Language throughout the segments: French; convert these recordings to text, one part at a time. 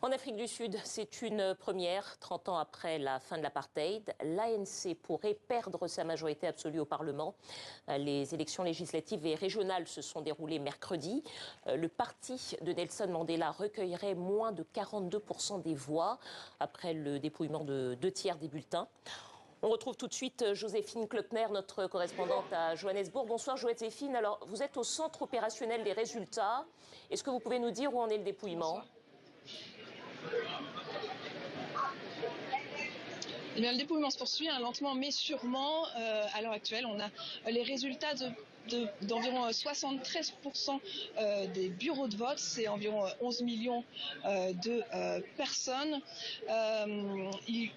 En Afrique du Sud, c'est une première. 30 ans après la fin de l'apartheid, l'ANC pourrait perdre sa majorité absolue au Parlement. Les élections législatives et régionales se sont déroulées mercredi. Le parti de Nelson Mandela recueillerait moins de 42% des voix après le dépouillement de 2/3 des bulletins. On retrouve tout de suite Joséphine Klöckner, notre correspondante à Johannesburg. Bonsoir Joséphine. Alors, vous êtes au centre opérationnel des résultats. Est-ce que vous pouvez nous dire où en est le dépouillement ? Bonsoir. Eh bien, le dépouillement se poursuit lentement mais sûrement. À l'heure actuelle, on a les résultats d'environ 73% des bureaux de vote, c'est environ 11 millions de personnes. Il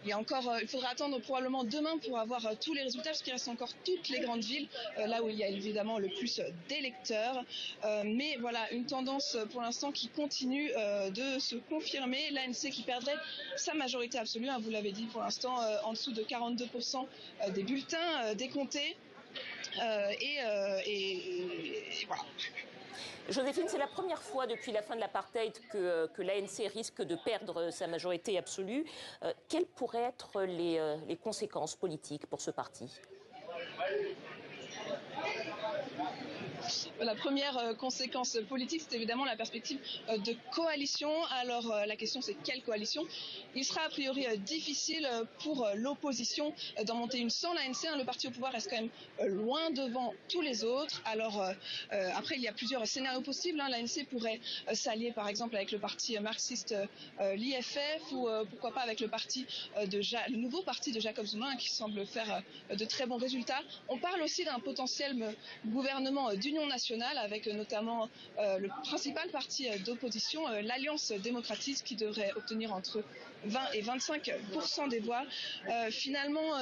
faudra attendre probablement demain pour avoir tous les résultats, parce qu'il reste encore toutes les grandes villes, là où il y a évidemment le plus d'électeurs. Mais voilà, une tendance pour l'instant qui continue de se confirmer. L'ANC qui perdrait sa majorité absolue, vous l'avez dit, pour l'instant en dessous de 42% des bulletins décomptés. Et voilà. Joséphine, c'est la première fois depuis la fin de l'apartheid que l'ANC risque de perdre sa majorité absolue. Quelles pourraient être les conséquences politiques pour ce parti ? La première conséquence politique, c'est évidemment la perspective de coalition. Alors la question, c'est quelle coalition ? Il sera a priori difficile pour l'opposition d'en monter une sans l'ANC. Le parti au pouvoir reste quand même loin devant tous les autres. Alors après, il y a plusieurs scénarios possibles. L'ANC pourrait s'allier par exemple avec le parti marxiste, l'IFF, ou pourquoi pas avec le nouveau parti de Jacob Zuma, qui semble faire de très bons résultats. On parle aussi d'un potentiel gouvernement d'union nationale avec notamment le principal parti d'opposition, l'Alliance démocratique, qui devrait obtenir entre 20 et 25% des voix. Finalement,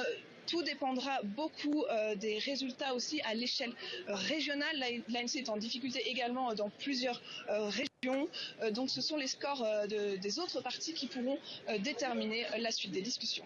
tout dépendra beaucoup des résultats aussi à l'échelle régionale. L'ANC est en difficulté également dans plusieurs régions. Donc ce sont les scores des autres partis qui pourront déterminer la suite des discussions.